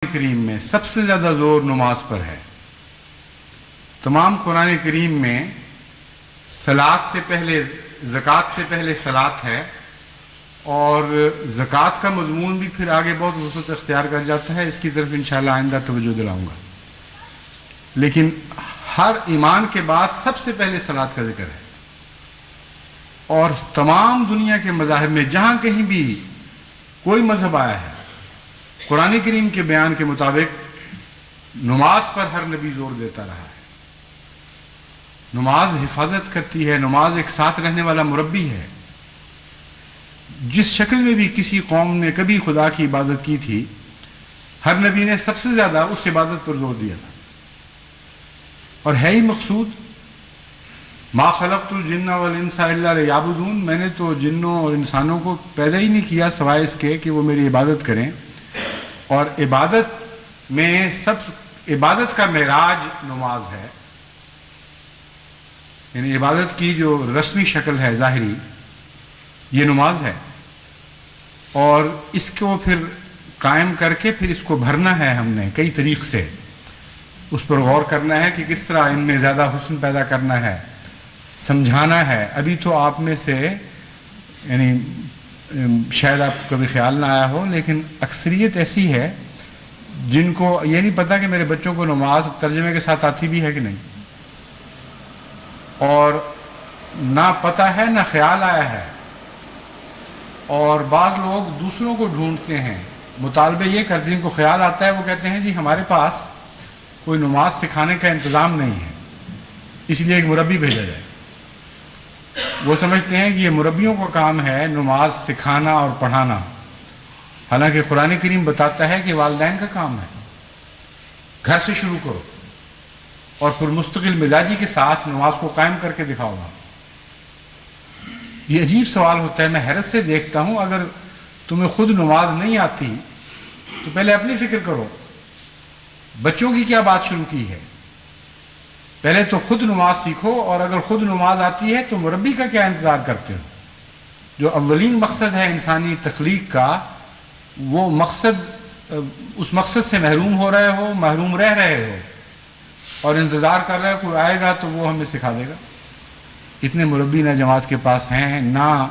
کریم میں سب سے زیادہ زور نماز پر ہے۔ تمام قرآن کریم میں صلاۃ سے پہلے زکوٰۃ سے پہلے صلاۃ ہے، اور زکوٰۃ کا مضمون بھی پھر آگے بہت وسعت اختیار کر جاتا ہے، اس کی طرف انشاءاللہ آئندہ توجہ دلاؤں گا۔ لیکن ہر ایمان کے بعد سب سے پہلے صلاۃ کا ذکر ہے، اور تمام دنیا کے مذاہب میں جہاں کہیں بھی کوئی مذہب آیا ہے، قرآن کریم کے بیان کے مطابق نماز پر ہر نبی زور دیتا رہا ہے۔ نماز حفاظت کرتی ہے، نماز ایک ساتھ رہنے والا مربی ہے۔ جس شکل میں بھی کسی قوم نے کبھی خدا کی عبادت کی تھی، ہر نبی نے سب سے زیادہ اس عبادت پر زور دیا تھا، اور ہے ہی مقصود ما خلقت الجن والانس الا لیعبدون، میں نے تو جنوں اور انسانوں کو پیدا ہی نہیں کیا سوائے اس کے کہ وہ میری عبادت کریں۔ اور عبادت میں عبادت کا معراج نماز ہے، یعنی عبادت کی جو رسمی شکل ہے ظاہری، یہ نماز ہے، اور اس کو پھر قائم کر کے پھر اس کو بھرنا ہے ہم نے کئی طریق سے، اس پر غور کرنا ہے کہ کس طرح ان میں زیادہ حسن پیدا کرنا ہے، سمجھانا ہے۔ ابھی تو آپ میں سے یعنی شاید آپ کو کبھی خیال نہ آیا ہو، لیکن اکثریت ایسی ہے جن کو یہ نہیں پتہ کہ میرے بچوں کو نماز ترجمے کے ساتھ آتی بھی ہے کہ نہیں، اور نہ پتہ ہے نہ خیال آیا ہے۔ اور بعض لوگ دوسروں کو ڈھونڈتے ہیں، مطالبے یہ کرتے ہیں، جن کو خیال آتا ہے وہ کہتے ہیں جی ہمارے پاس کوئی نماز سکھانے کا انتظام نہیں ہے، اس لیے ایک مربی بھیجا جائے۔ وہ سمجھتے ہیں کہ یہ مربیوں کا کام ہے نماز سکھانا اور پڑھانا، حالانکہ قرآن کریم بتاتا ہے کہ والدین کا کام ہے۔ گھر سے شروع کرو اور پھر مستقل مزاجی کے ساتھ نماز کو قائم کر کے دکھاؤ گا۔ یہ عجیب سوال ہوتا ہے، میں حیرت سے دیکھتا ہوں، اگر تمہیں خود نماز نہیں آتی تو پہلے اپنی فکر کرو، بچوں کی کیا بات شروع کی ہے؟ پہلے تو خود نماز سیکھو، اور اگر خود نماز آتی ہے تو مربی کا کیا انتظار کرتے ہو؟ جو اولین مقصد ہے انسانی تخلیق کا، وہ مقصد اس مقصد سے محروم ہو رہے ہو، محروم رہ رہے ہو، اور انتظار کر رہے ہو کوئی آئے گا تو وہ ہمیں سکھا دے گا۔ اتنے مربی نہ جماعت کے پاس ہیں، نہ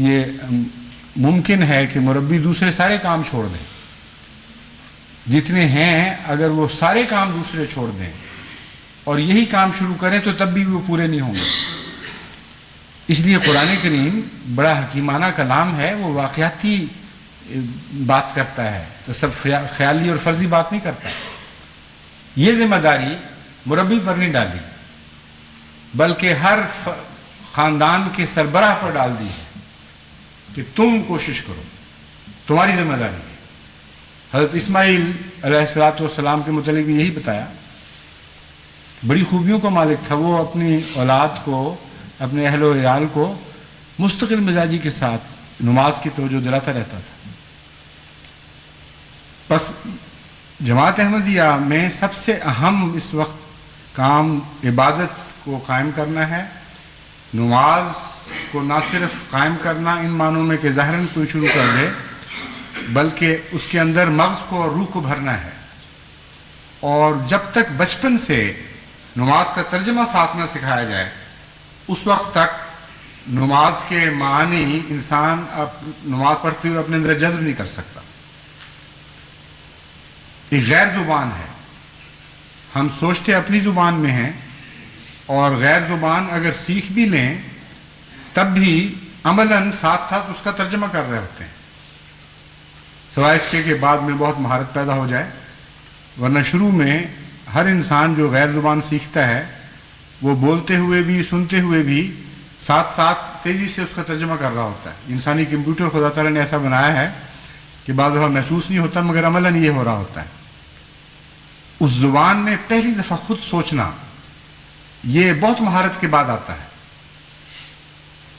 یہ ممکن ہے کہ مربی دوسرے سارے کام چھوڑ دیں۔ جتنے ہیں اگر وہ سارے کام دوسرے چھوڑ دیں اور یہی کام شروع کریں تو تب بھی وہ پورے نہیں ہوں گے۔ اس لیے قرآن کریم بڑا حکیمانہ کلام ہے، وہ واقعاتی بات کرتا ہے، تو سب خیالی اور فرضی بات نہیں کرتا۔ یہ ذمہ داری مربی پر نہیں ڈالی، بلکہ ہر خاندان کے سربراہ پر ڈال دی ہے کہ تم کوشش کرو، تمہاری ذمہ داری ہے۔ حضرت اسماعیل علیہ السلام کے متعلق یہی بتایا، بڑی خوبیوں کا مالک تھا، وہ اپنی اولاد کو، اپنے اہل و عیال کو مستقل مزاجی کے ساتھ نماز کی توجہ دلاتا رہتا تھا۔ بس جماعت احمدیہ میں سب سے اہم اس وقت کام عبادت کو قائم کرنا ہے۔ نماز کو نہ صرف قائم کرنا ان معنوں میں کہ ظاہراً کوئی شروع کر دے، بلکہ اس کے اندر مغز کو اور روح کو بھرنا ہے۔ اور جب تک بچپن سے نماز کا ترجمہ ساتھ نہ سکھایا جائے، اس وقت تک نماز کے معنی انسان نماز پڑھتے ہوئے اپنے اندر جذب نہیں کر سکتا۔ ایک غیر زبان ہے، ہم سوچتے اپنی زبان میں ہیں، اور غیر زبان اگر سیکھ بھی لیں تب بھی عملاً ساتھ ساتھ اس کا ترجمہ کر رہے ہوتے ہیں، سوائے اس کے بعد میں بہت مہارت پیدا ہو جائے، ورنہ شروع میں ہر انسان جو غیر زبان سیکھتا ہے وہ بولتے ہوئے بھی سنتے ہوئے بھی ساتھ ساتھ تیزی سے اس کا ترجمہ کر رہا ہوتا ہے۔ انسانی کمپیوٹر خدا تعالیٰ نے ایسا بنایا ہے کہ بعض دفعہ محسوس نہیں ہوتا مگر عملاً یہ ہو رہا ہوتا ہے۔ اس زبان میں پہلی دفعہ خود سوچنا یہ بہت مہارت کے بعد آتا ہے۔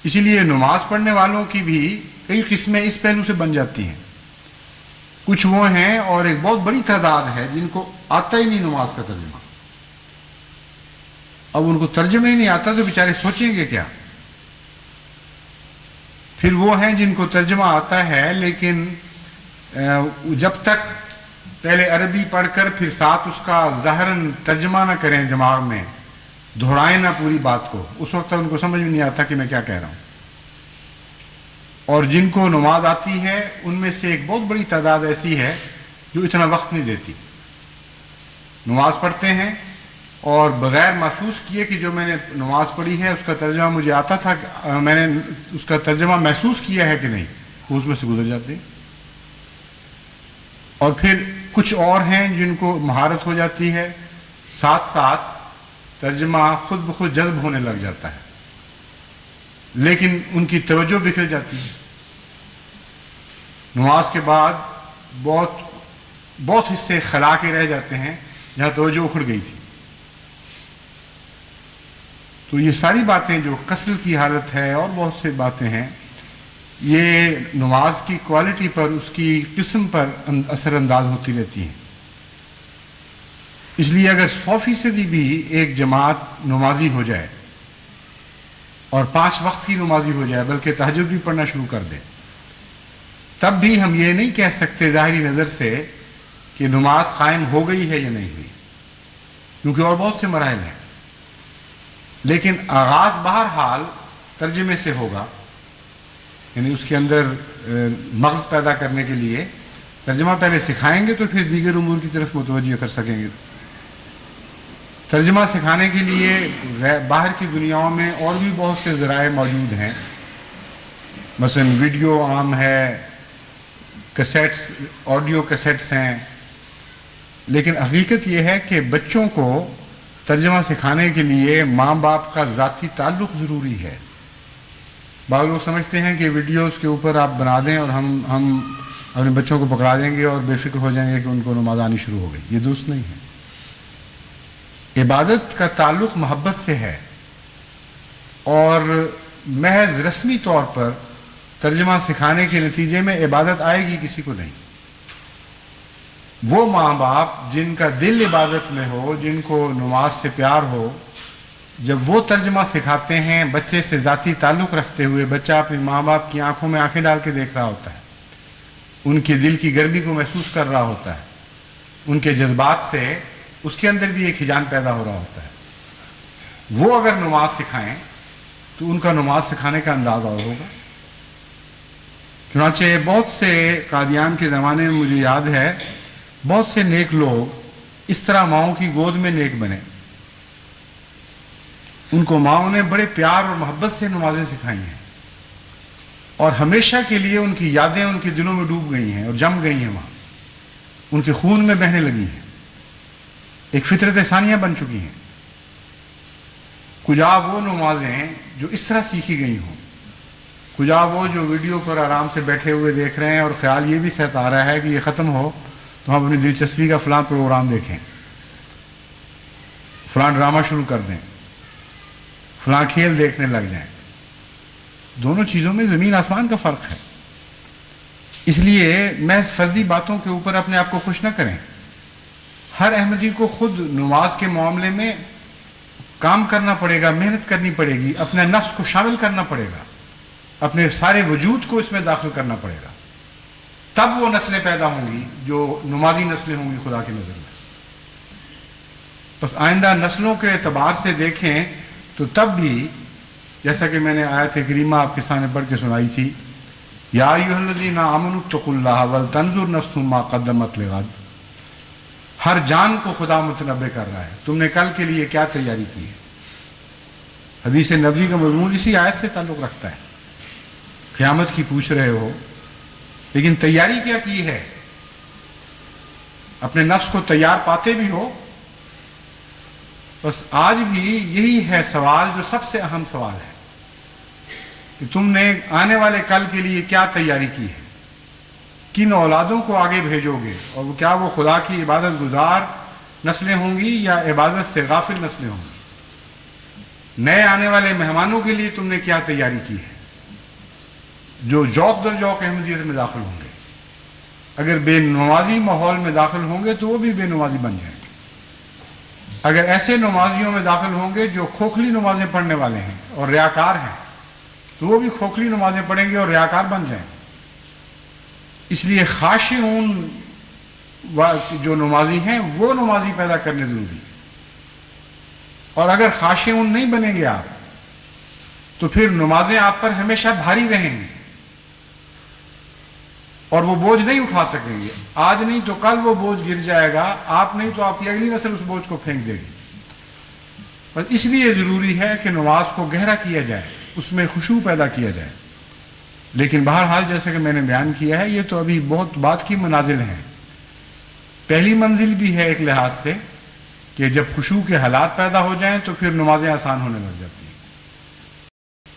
اسی لیے نماز پڑھنے والوں کی بھی کئی قسمیں اس پہلو سے بن جاتی ہیں۔ کچھ وہ ہیں، اور ایک بہت بڑی تعداد ہے جن کو آتا ہی نہیں نماز کا ترجمہ۔ اب ان کو ترجمہ ہی نہیں آتا تو بیچارے سوچیں گے کیا؟ پھر وہ ہیں جن کو ترجمہ آتا ہے لیکن جب تک پہلے عربی پڑھ کر پھر ساتھ اس کا ظاہراً ترجمہ نہ کریں دماغ میں، دہرائیں نہ پوری بات کو، اس وقت تک ان کو سمجھ میں نہیں آتا کہ میں کیا کہہ رہا ہوں. اور جن کو نماز آتی ہے ان میں سے ایک بہت بڑی تعداد ایسی ہے جو اتنا وقت نہیں دیتی، نماز پڑھتے ہیں اور بغیر محسوس کیے کہ جو میں نے نماز پڑھی ہے اس کا ترجمہ مجھے آتا تھا، میں نے اس کا ترجمہ محسوس کیا ہے کہ نہیں، وہ اس میں سے گزر جاتے ہیں. اور پھر کچھ اور ہیں جن کو مہارت ہو جاتی ہے، ساتھ ساتھ ترجمہ خود بخود جذب ہونے لگ جاتا ہے، لیکن ان کی توجہ بکھر جاتی ہے. نماز کے بعد بہت حصے خلا کے رہ جاتے ہیں جہاں توجہ اکھڑ گئی تھی. تو یہ ساری باتیں جو کسل کی حالت ہے اور بہت سے باتیں ہیں، یہ نماز کی کوالٹی پر، اس کی قسم پر اثر انداز ہوتی رہتی ہیں. اس لیے اگر 100% بھی ایک جماعت نمازی ہو جائے اور 5 وقت کی نمازی ہو جائے، بلکہ تہجد بھی پڑھنا شروع کر دے، تب بھی ہم یہ نہیں کہہ سکتے ظاہری نظر سے کہ نماز قائم ہو گئی ہے یا نہیں ہوئی، کیونکہ اور بہت سے مراحل ہیں. لیکن آغاز بہرحال ترجمے سے ہوگا، یعنی اس کے اندر مغز پیدا کرنے کے لیے ترجمہ پہلے سکھائیں گے تو پھر دیگر امور کی طرف متوجہ کر سکیں گے. ترجمہ سکھانے کے لیے باہر کی دنیاؤں میں اور بھی بہت سے ذرائع موجود ہیں، مثلا ویڈیو عام ہے، کیسٹس، آڈیو کیسٹس ہیں. لیکن حقیقت یہ ہے کہ بچوں کو ترجمہ سکھانے کے لیے ماں باپ کا ذاتی تعلق ضروری ہے. بعض لوگ سمجھتے ہیں کہ ویڈیوز کے اوپر آپ بنا دیں اور ہم اپنے بچوں کو پکڑا دیں گے اور بے فکر ہو جائیں گے کہ ان کو نماز آنی شروع ہو گئی. یہ درست نہیں ہے. عبادت کا تعلق محبت سے ہے، اور محض رسمی طور پر ترجمہ سکھانے کے نتیجے میں عبادت آئے گی کسی کو نہیں. وہ ماں باپ جن کا دل عبادت میں ہو، جن کو نماز سے پیار ہو، جب وہ ترجمہ سکھاتے ہیں بچے سے ذاتی تعلق رکھتے ہوئے، بچہ اپنے ماں باپ کی آنکھوں میں آنکھیں ڈال کے دیکھ رہا ہوتا ہے، ان کے دل کی گرمی کو محسوس کر رہا ہوتا ہے، ان کے جذبات سے اس کے اندر بھی ایک ہجان پیدا ہو رہا ہوتا ہے. وہ اگر نماز سکھائیں تو ان کا نماز سکھانے کا انداز اور ہوگا. چنانچہ بہت سے قادیان کے زمانے میں مجھے یاد ہے بہت سے نیک لوگ اس طرح ماؤں کی گود میں نیک بنے. ان کو ماؤں نے بڑے پیار اور محبت سے نمازیں سکھائی ہیں، اور ہمیشہ کے لیے ان کی یادیں ان کے دلوں میں ڈوب گئی ہیں اور جم گئی ہیں، وہاں ان کے خون میں بہنے لگی ہیں، ایک فطرت ثانیہ بن چکی ہیں. کجا وہ نمازیں جو اس طرح سیکھی گئی ہوں، کجا وہ جو ویڈیو پر آرام سے بیٹھے ہوئے دیکھ رہے ہیں اور خیال یہ بھی سہتا آ رہا ہے کہ یہ ختم ہو تو ہم اپنی دلچسپی کا فلاں پروگرام دیکھیں، فلاں ڈرامہ شروع کر دیں، فلاں کھیل دیکھنے لگ جائیں. دونوں چیزوں میں زمین آسمان کا فرق ہے. اس لیے محض فرضی باتوں کے اوپر اپنے آپ کو خوش نہ کریں. ہر احمدی کو خود نماز کے معاملے میں کام کرنا پڑے گا، محنت کرنی پڑے گی، اپنے نفس کو شامل کرنا پڑے گا، اپنے سارے وجود کو اس میں داخل کرنا پڑے گا. تب وہ نسلیں پیدا ہوں گی جو نمازی نسلیں ہوں گی خدا کی نظر میں. بس آئندہ نسلوں کے اعتبار سے دیکھیں تو تب بھی جیسا کہ میں نے آیت کریمہ آپ کے سامنے پڑھ کے سنائی تھی، یا ایھا الذین آمنوا اتقوا اللہ ولتنظر نفس ما قدمت لغد. ہر جان کو خدا متنبع کر رہا ہے، تم نے کل کے لیے کیا تیاری کی ہے. حدیث نبوی کا مضمون اسی آیت سے تعلق رکھتا ہے. قیامت کی پوچھ رہے ہو، لیکن تیاری کیا کی ہے؟ اپنے نفس کو تیار پاتے بھی ہو؟ بس آج بھی یہی ہے سوال جو سب سے اہم سوال ہے کہ تم نے آنے والے کل کے لیے کیا تیاری کی ہے، کن اولادوں کو آگے بھیجو گے، اور کیا وہ خدا کی عبادت گزار نسلیں ہوں گی یا عبادت سے غافل نسلیں ہوں گی. نئے آنے والے مہمانوں کے لیے تم نے کیا تیاری کی ہے جو ذوق در ذوق احمدیت میں داخل ہوں گے. اگر بے نمازی ماحول میں داخل ہوں گے تو وہ بھی بے نمازی بن جائیں گے. اگر ایسے نمازیوں میں داخل ہوں گے جو کھوکھلی نمازیں پڑھنے والے ہیں اور ریاکار ہیں تو وہ بھی کھوکھلی نمازیں پڑھیں گے اور ریاکار بن جائیں گے. اس لیے خاشعون جو نمازی ہیں وہ نمازی پیدا کرنے ضروری ہے. اور اگر خاشعون نہیں بنیں گے آپ تو پھر نمازیں آپ پر ہمیشہ بھاری رہیں گی اور وہ بوجھ نہیں اٹھا سکیں گے. آج نہیں تو کل وہ بوجھ گر جائے گا، آپ نہیں تو آپ کی اگلی نسل اس بوجھ کو پھینک دے گی. بس اس لیے ضروری ہے کہ نماز کو گہرا کیا جائے، اس میں خشوع پیدا کیا جائے. لیکن بہرحال جیسے کہ میں نے بیان کیا ہے، یہ تو ابھی بہت بات کی منازل ہیں. پہلی منزل بھی ہے ایک لحاظ سے کہ جب خشوع کے حالات پیدا ہو جائیں تو پھر نمازیں آسان ہونے لگ جاتی ہیں.